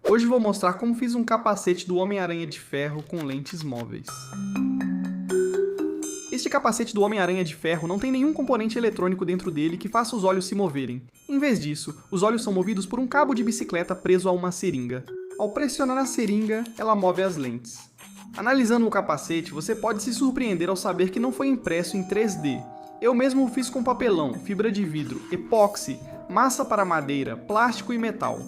Hoje vou mostrar como fiz um capacete do Homem-Aranha de Ferro com lentes móveis. Este capacete do Homem-Aranha de Ferro não tem nenhum componente eletrônico dentro dele que faça os olhos se moverem. Em vez disso, os olhos são movidos por um cabo de bicicleta preso a uma seringa. Ao pressionar a seringa, ela move as lentes. Analisando o capacete, você pode se surpreender ao saber que não foi impresso em 3D. Eu mesmo o fiz com papelão, fibra de vidro, epóxi, massa para madeira, plástico e metal.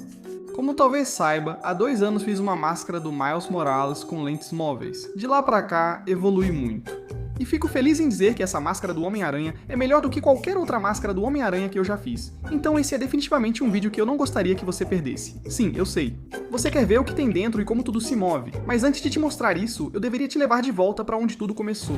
Como talvez saiba, há 2 anos fiz uma máscara do Miles Morales com lentes móveis. De lá pra cá, evolui muito. E fico feliz em dizer que essa máscara do Homem-Aranha é melhor do que qualquer outra máscara do Homem-Aranha que eu já fiz. Então esse é definitivamente um vídeo que eu não gostaria que você perdesse. Sim, eu sei. Você quer ver o que tem dentro e como tudo se move, mas antes de te mostrar isso, eu deveria te levar de volta para onde tudo começou.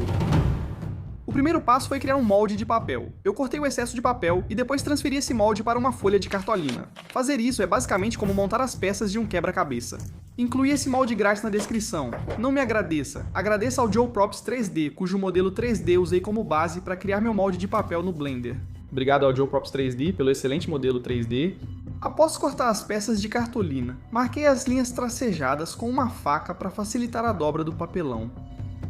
O primeiro passo foi criar um molde de papel. Eu cortei o excesso de papel e depois transferi esse molde para uma folha de cartolina. Fazer isso é basicamente como montar as peças de um quebra-cabeça. Incluí esse molde grátis na descrição. Não me agradeça. Agradeça ao Joe Props 3D, cujo modelo 3D usei como base para criar meu molde de papel no Blender. Obrigado ao Joe Props 3D pelo excelente modelo 3D. Após cortar as peças de cartolina, marquei as linhas tracejadas com uma faca para facilitar a dobra do papelão.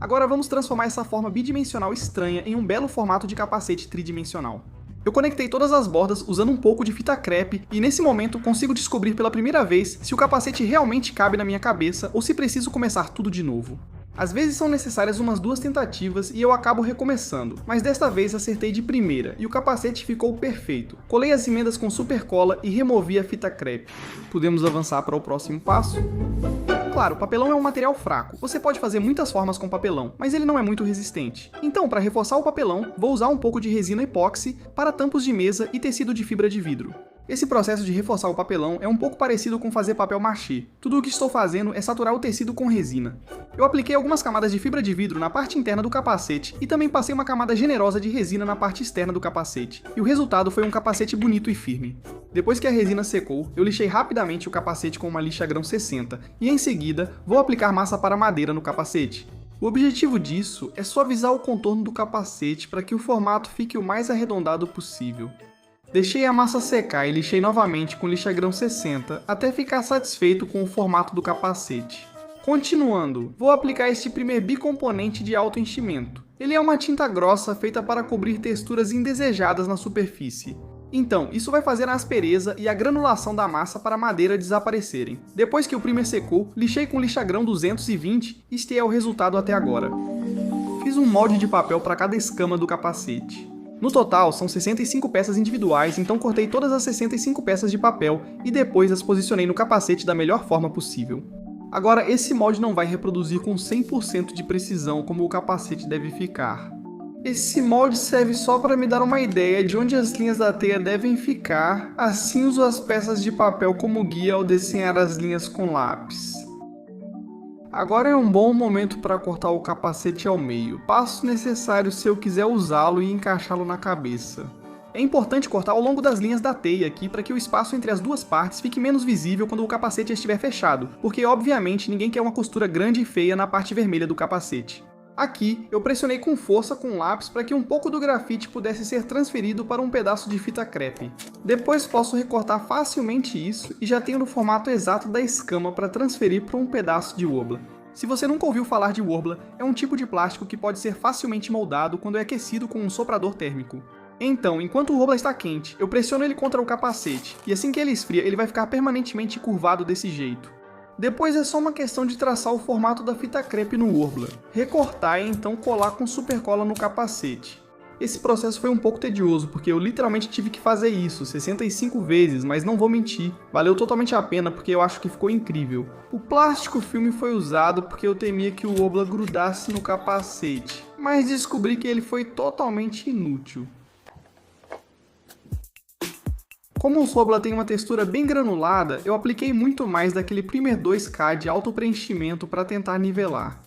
Agora vamos transformar essa forma bidimensional estranha em um belo formato de capacete tridimensional. Eu conectei todas as bordas usando um pouco de fita crepe e nesse momento consigo descobrir pela primeira vez se o capacete realmente cabe na minha cabeça ou se preciso começar tudo de novo. Às vezes são necessárias umas 2 tentativas e eu acabo recomeçando, mas desta vez acertei de primeira e o capacete ficou perfeito. Colei as emendas com super cola e removi a fita crepe. Podemos avançar para o próximo passo? Claro, papelão é um material fraco. Você pode fazer muitas formas com papelão, mas ele não é muito resistente. Então, para reforçar o papelão, vou usar um pouco de resina epóxi para tampos de mesa e tecido de fibra de vidro. Esse processo de reforçar o papelão é um pouco parecido com fazer papel machê. Tudo o que estou fazendo é saturar o tecido com resina. Eu apliquei algumas camadas de fibra de vidro na parte interna do capacete e também passei uma camada generosa de resina na parte externa do capacete. E o resultado foi um capacete bonito e firme. Depois que a resina secou, eu lixei rapidamente o capacete com uma lixa grão 60 e em seguida vou aplicar massa para madeira no capacete. O objetivo disso é suavizar o contorno do capacete para que o formato fique o mais arredondado possível. Deixei a massa secar e lixei novamente com lixa grão 60 até ficar satisfeito com o formato do capacete. Continuando, vou aplicar este primer bicomponente de alto enchimento. Ele é uma tinta grossa feita para cobrir texturas indesejadas na superfície. Então, isso vai fazer a aspereza e a granulação da massa para a madeira desaparecerem. Depois que o primer secou, lixei com lixa grão 220 e este é o resultado até agora. Fiz um molde de papel para cada escama do capacete. No total, são 65 peças individuais, então cortei todas as 65 peças de papel e depois as posicionei no capacete da melhor forma possível. Agora, esse molde não vai reproduzir com 100% de precisão como o capacete deve ficar. Esse molde serve só para me dar uma ideia de onde as linhas da teia devem ficar, assim uso as peças de papel como guia ao desenhar as linhas com lápis. Agora é um bom momento para cortar o capacete ao meio, passo necessário se eu quiser usá-lo e encaixá-lo na cabeça. É importante cortar ao longo das linhas da teia aqui para que o espaço entre as 2 partes fique menos visível quando o capacete estiver fechado, porque obviamente ninguém quer uma costura grande e feia na parte vermelha do capacete. Aqui, eu pressionei com força com lápis para que um pouco do grafite pudesse ser transferido para um pedaço de fita crepe. Depois posso recortar facilmente isso e já tenho no formato exato da escama para transferir para um pedaço de Worbla. Se você nunca ouviu falar de Worbla, é um tipo de plástico que pode ser facilmente moldado quando é aquecido com um soprador térmico. Então, enquanto o Worbla está quente, eu pressiono ele contra o capacete, e assim que ele esfria, ele vai ficar permanentemente curvado desse jeito. Depois é só uma questão de traçar o formato da fita crepe no Worbla, recortar e então colar com super cola no capacete. Esse processo foi um pouco tedioso, porque eu literalmente tive que fazer isso 65 vezes, mas não vou mentir, valeu totalmente a pena porque eu acho que ficou incrível. O plástico filme foi usado porque eu temia que o Worbla grudasse no capacete, mas descobri que ele foi totalmente inútil. Como o Worbla tem uma textura bem granulada, eu apliquei muito mais daquele Primer 2K de alto preenchimento para tentar nivelar.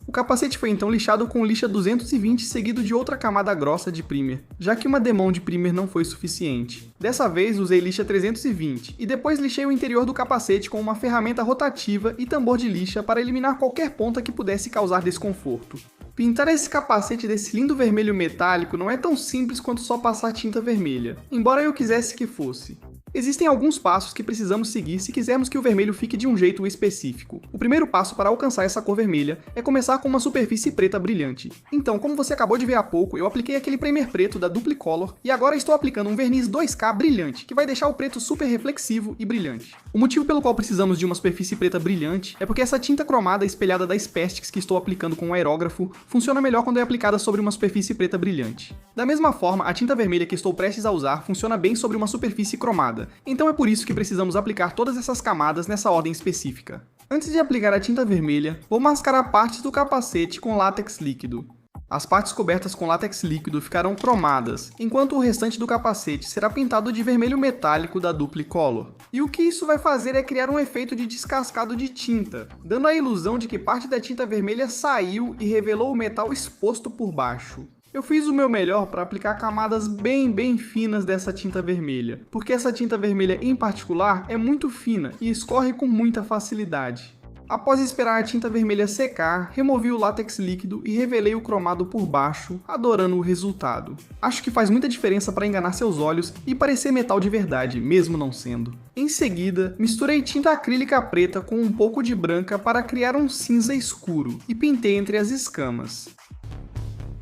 O capacete foi então lixado com lixa 220 seguido de outra camada grossa de primer, já que uma demão de primer não foi suficiente. Dessa vez usei lixa 320 e depois lixei o interior do capacete com uma ferramenta rotativa e tambor de lixa para eliminar qualquer ponta que pudesse causar desconforto. Pintar esse capacete desse lindo vermelho metálico não é tão simples quanto só passar tinta vermelha, embora eu quisesse que fosse. Existem alguns passos que precisamos seguir se quisermos que o vermelho fique de um jeito específico. O primeiro passo para alcançar essa cor vermelha é começar com uma superfície preta brilhante. Então, como você acabou de ver há pouco, eu apliquei aquele primer preto da Duplicolor e agora estou aplicando um verniz 2K brilhante, que vai deixar o preto super reflexivo e brilhante. O motivo pelo qual precisamos de uma superfície preta brilhante é porque essa tinta cromada espelhada da Spastix que estou aplicando com o aerógrafo funciona melhor quando é aplicada sobre uma superfície preta brilhante. Da mesma forma, a tinta vermelha que estou prestes a usar funciona bem sobre uma superfície cromada, então é por isso que precisamos aplicar todas essas camadas nessa ordem específica. Antes de aplicar a tinta vermelha, vou mascarar partes do capacete com látex líquido. As partes cobertas com látex líquido ficarão cromadas, enquanto o restante do capacete será pintado de vermelho metálico da Duplicolor. E o que isso vai fazer é criar um efeito de descascado de tinta, dando a ilusão de que parte da tinta vermelha saiu e revelou o metal exposto por baixo. Eu fiz o meu melhor para aplicar camadas bem finas dessa tinta vermelha, porque essa tinta vermelha em particular é muito fina e escorre com muita facilidade. Após esperar a tinta vermelha secar, removi o látex líquido e revelei o cromado por baixo, adorando o resultado. Acho que faz muita diferença para enganar seus olhos e parecer metal de verdade, mesmo não sendo. Em seguida, misturei tinta acrílica preta com um pouco de branca para criar um cinza escuro e pintei entre as escamas.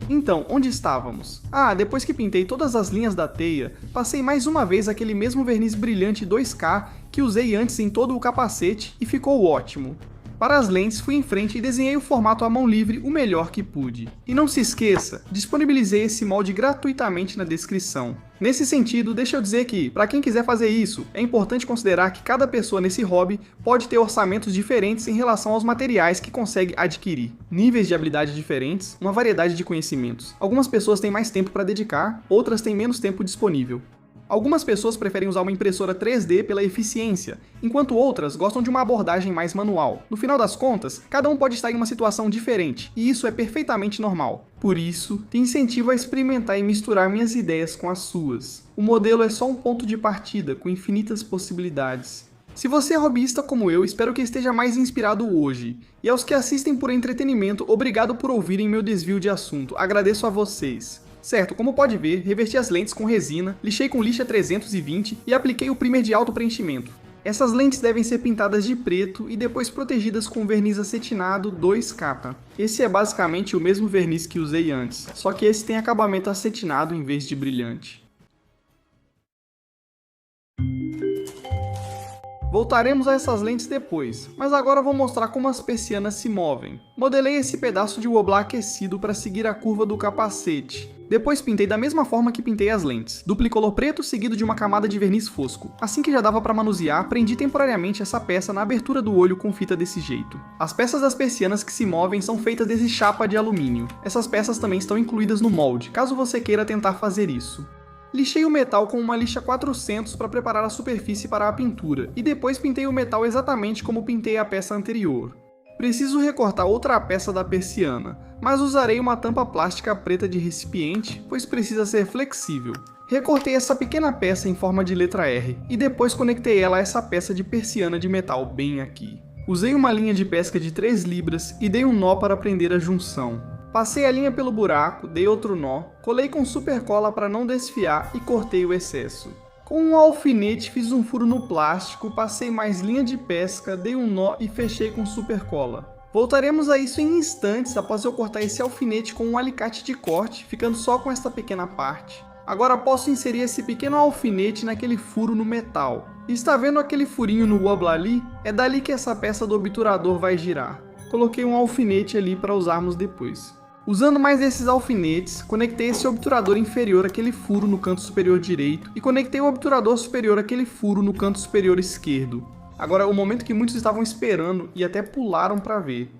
Então, onde estávamos? Depois que pintei todas as linhas da teia, passei mais uma vez aquele mesmo verniz brilhante 2K que usei antes em todo o capacete e ficou ótimo. Para as lentes, fui em frente e desenhei o formato à mão livre o melhor que pude. E não se esqueça, disponibilizei esse molde gratuitamente na descrição. Nesse sentido, deixa eu dizer que, para quem quiser fazer isso, é importante considerar que cada pessoa nesse hobby pode ter orçamentos diferentes em relação aos materiais que consegue adquirir. Níveis de habilidade diferentes, uma variedade de conhecimentos. Algumas pessoas têm mais tempo para dedicar, outras têm menos tempo disponível. Algumas pessoas preferem usar uma impressora 3D pela eficiência, enquanto outras gostam de uma abordagem mais manual. No final das contas, cada um pode estar em uma situação diferente, e isso é perfeitamente normal. Por isso, te incentivo a experimentar e misturar minhas ideias com as suas. O modelo é só um ponto de partida, com infinitas possibilidades. Se você é hobbyista como eu, espero que esteja mais inspirado hoje. E aos que assistem por entretenimento, obrigado por ouvirem meu desvio de assunto, agradeço a vocês. Certo, como pode ver, reverti as lentes com resina, lixei com lixa 320 e apliquei o primer de alto preenchimento. Essas lentes devem ser pintadas de preto e depois protegidas com verniz acetinado 2K. Esse é basicamente o mesmo verniz que usei antes, só que esse tem acabamento acetinado em vez de brilhante. Voltaremos a essas lentes depois, mas agora vou mostrar como as persianas se movem. Modelei esse pedaço de wobbler aquecido para seguir a curva do capacete. Depois pintei da mesma forma que pintei as lentes, Duplicolor preto seguido de uma camada de verniz fosco. Assim que já dava para manusear, prendi temporariamente essa peça na abertura do olho com fita desse jeito. As peças das persianas que se movem são feitas desse chapa de alumínio. Essas peças também estão incluídas no molde, caso você queira tentar fazer isso. Lixei o metal com uma lixa 400 para preparar a superfície para a pintura, e depois pintei o metal exatamente como pintei a peça anterior. Preciso recortar outra peça da persiana, mas usarei uma tampa plástica preta de recipiente, pois precisa ser flexível. Recortei essa pequena peça em forma de letra R, e depois conectei ela a essa peça de persiana de metal bem aqui. Usei uma linha de pesca de 3 libras e dei um nó para prender a junção. Passei a linha pelo buraco, dei outro nó, colei com super cola para não desfiar e cortei o excesso. Com um alfinete fiz um furo no plástico, passei mais linha de pesca, dei um nó e fechei com super cola. Voltaremos a isso em instantes após eu cortar esse alfinete com um alicate de corte, ficando só com esta pequena parte. Agora posso inserir esse pequeno alfinete naquele furo no metal. E está vendo aquele furinho no wobbler ali? É dali que essa peça do obturador vai girar. Coloquei um alfinete ali para usarmos depois. Usando mais desses alfinetes, conectei esse obturador inferior àquele furo no canto superior direito e conectei o obturador superior àquele furo no canto superior esquerdo. Agora é o momento que muitos estavam esperando e até pularam para ver.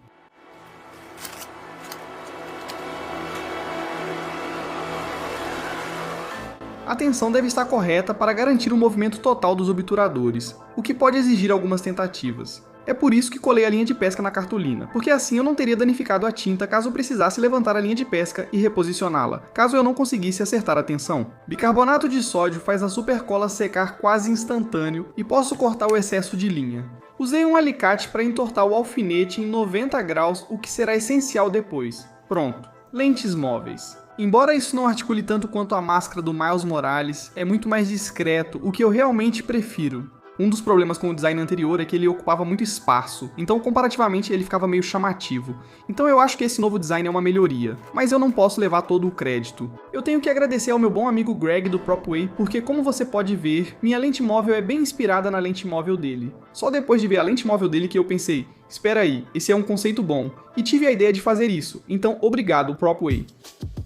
A tensão deve estar correta para garantir o movimento total dos obturadores, o que pode exigir algumas tentativas. É por isso que colei a linha de pesca na cartolina, porque assim eu não teria danificado a tinta caso eu precisasse levantar a linha de pesca e reposicioná-la, caso eu não conseguisse acertar a tensão. Bicarbonato de sódio faz a supercola secar quase instantâneo e posso cortar o excesso de linha. Usei um alicate para entortar o alfinete em 90 graus, o que será essencial depois. Pronto, lentes móveis. Embora isso não articule tanto quanto a máscara do Miles Morales, é muito mais discreto, o que eu realmente prefiro. Um dos problemas com o design anterior é que ele ocupava muito espaço, então comparativamente ele ficava meio chamativo. Então eu acho que esse novo design é uma melhoria, mas eu não posso levar todo o crédito. Eu tenho que agradecer ao meu bom amigo Greg do PropWay, porque como você pode ver, minha lente móvel é bem inspirada na lente móvel dele. Só depois de ver a lente móvel dele que eu pensei, espera aí, esse é um conceito bom, e tive a ideia de fazer isso, então obrigado PropWay.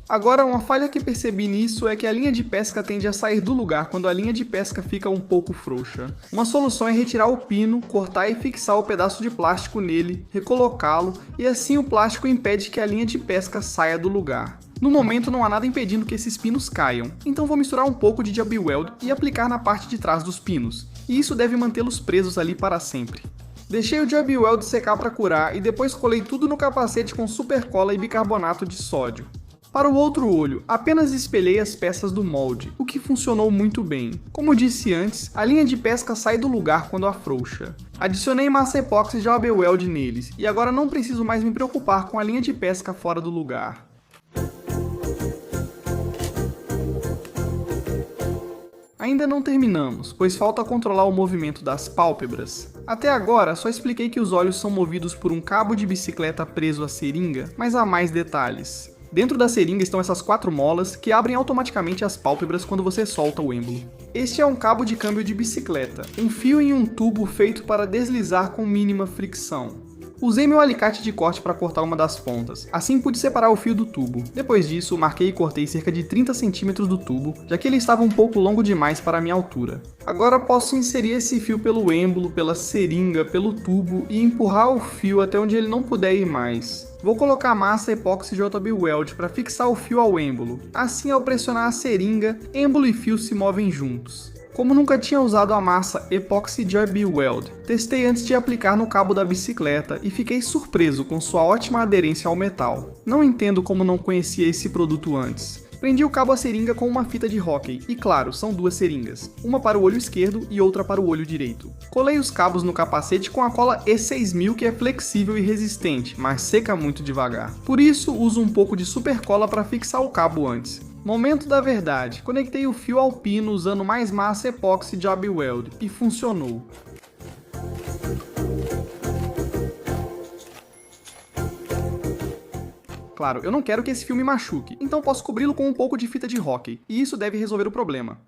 Agora, uma falha que percebi nisso é que a linha de pesca tende a sair do lugar quando a linha de pesca fica um pouco frouxa. Uma solução é retirar o pino, cortar e fixar o pedaço de plástico nele, recolocá-lo, e assim o plástico impede que a linha de pesca saia do lugar. No momento não há nada impedindo que esses pinos caiam, então vou misturar um pouco de Job Weld e aplicar na parte de trás dos pinos, e isso deve mantê-los presos ali para sempre. Deixei o Job Weld secar para curar e depois colei tudo no capacete com super cola e bicarbonato de sódio. Para o outro olho, apenas espelhei as peças do molde, o que funcionou muito bem. Como disse antes, a linha de pesca sai do lugar quando afrouxa. Adicionei massa epóxi Job Weld neles, e agora não preciso mais me preocupar com a linha de pesca fora do lugar. Ainda não terminamos, pois falta controlar o movimento das pálpebras. Até agora, só expliquei que os olhos são movidos por um cabo de bicicleta preso à seringa, mas há mais detalhes. Dentro da seringa estão essas 4 molas que abrem automaticamente as pálpebras quando você solta o êmbolo. Este é um cabo de câmbio de bicicleta, um fio em um tubo feito para deslizar com mínima fricção. Usei meu alicate de corte para cortar uma das pontas, assim pude separar o fio do tubo. Depois disso, marquei e cortei cerca de 30 centímetros do tubo, já que ele estava um pouco longo demais para a minha altura. Agora posso inserir esse fio pelo êmbolo, pela seringa, pelo tubo e empurrar o fio até onde ele não puder ir mais. Vou colocar massa epóxi Job Weld para fixar o fio ao êmbolo. Assim, ao pressionar a seringa, êmbolo e fio se movem juntos. Como nunca tinha usado a massa epóxi Job Weld, testei antes de aplicar no cabo da bicicleta e fiquei surpreso com sua ótima aderência ao metal. Não entendo como não conhecia esse produto antes. Prendi o cabo à seringa com uma fita de hóquei, e claro, são 2 seringas, uma para o olho esquerdo e outra para o olho direito. Colei os cabos no capacete com a cola E6000 que é flexível e resistente, mas seca muito devagar. Por isso, uso um pouco de super cola para fixar o cabo antes. Momento da verdade, conectei o fio ao pino usando mais massa epóxi Job Weld, e funcionou. Claro, eu não quero que esse fio me machuque, então posso cobri-lo com um pouco de fita de hóquei, e isso deve resolver o problema.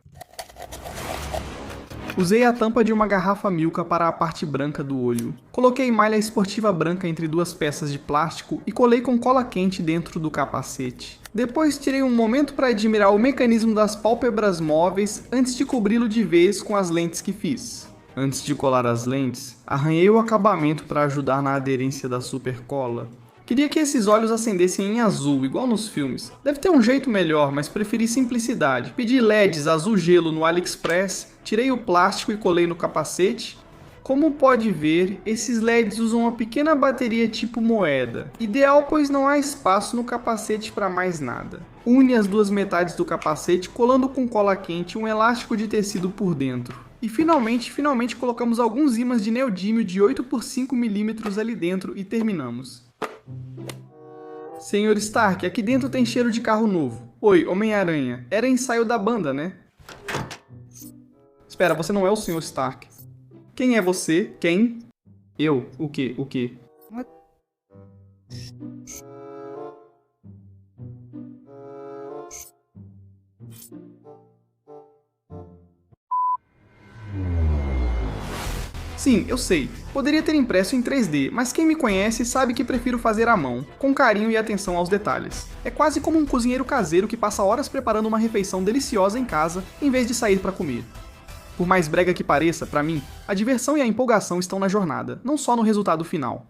Usei a tampa de uma garrafa Milka para a parte branca do olho. Coloquei malha esportiva branca entre 2 peças de plástico e colei com cola quente dentro do capacete. Depois tirei um momento para admirar o mecanismo das pálpebras móveis antes de cobri-lo de vez com as lentes que fiz. Antes de colar as lentes, arranhei o acabamento para ajudar na aderência da super cola. Queria que esses olhos acendessem em azul, igual nos filmes. Deve ter um jeito melhor, mas preferi simplicidade. Pedi LEDs azul gelo no AliExpress, tirei o plástico e colei no capacete. Como pode ver, esses LEDs usam uma pequena bateria tipo moeda. Ideal, pois não há espaço no capacete para mais nada. Une as 2 metades do capacete colando com cola quente um elástico de tecido por dentro. E finalmente colocamos alguns ímãs de neodímio de 8 por 5 mm ali dentro e terminamos. Senhor Stark, aqui dentro tem cheiro de carro novo. Oi, Homem-Aranha. Era ensaio da banda, né? Espera, você não é o Senhor Stark. Quem é você? Quem? Eu? O quê? O quê? Sim, eu sei. Poderia ter impresso em 3D, mas quem me conhece sabe que prefiro fazer à mão, com carinho e atenção aos detalhes. É quase como um cozinheiro caseiro que passa horas preparando uma refeição deliciosa em casa, em vez de sair para comer. Por mais brega que pareça, para mim, a diversão e a empolgação estão na jornada, não só no resultado final.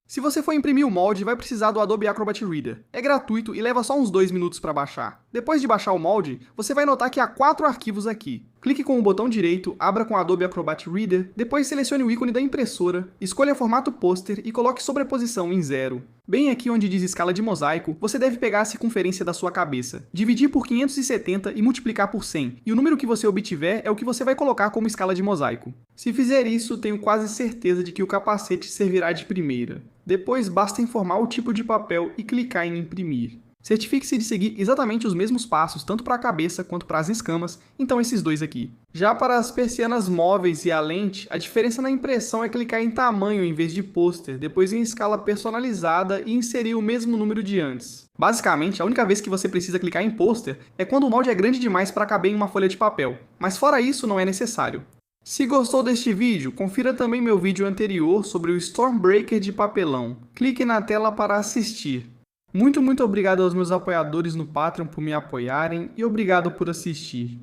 Se você for imprimir o molde, vai precisar do Adobe Acrobat Reader. É gratuito e leva só uns 2 minutos para baixar. Depois de baixar o molde, você vai notar que há 4 arquivos aqui. Clique com o botão direito, abra com o Adobe Acrobat Reader, depois selecione o ícone da impressora, escolha formato pôster e coloque sobreposição em 0. Bem aqui onde diz escala de mosaico, você deve pegar a circunferência da sua cabeça, dividir por 570 e multiplicar por 100, e o número que você obtiver é o que você vai colocar como escala de mosaico. Se fizer isso, tenho quase certeza de que o capacete servirá de primeira. Depois basta informar o tipo de papel e clicar em imprimir. Certifique-se de seguir exatamente os mesmos passos, tanto para a cabeça quanto para as escamas, então esses dois aqui. Já para as persianas móveis e a lente, a diferença na impressão é clicar em tamanho em vez de pôster, depois em escala personalizada e inserir o mesmo número de antes. Basicamente, a única vez que você precisa clicar em pôster é quando o molde é grande demais para caber em uma folha de papel, mas fora isso não é necessário. Se gostou deste vídeo, confira também meu vídeo anterior sobre o Stormbreaker de papelão. Clique na tela para assistir. Muito obrigado aos meus apoiadores no Patreon por me apoiarem e obrigado por assistir.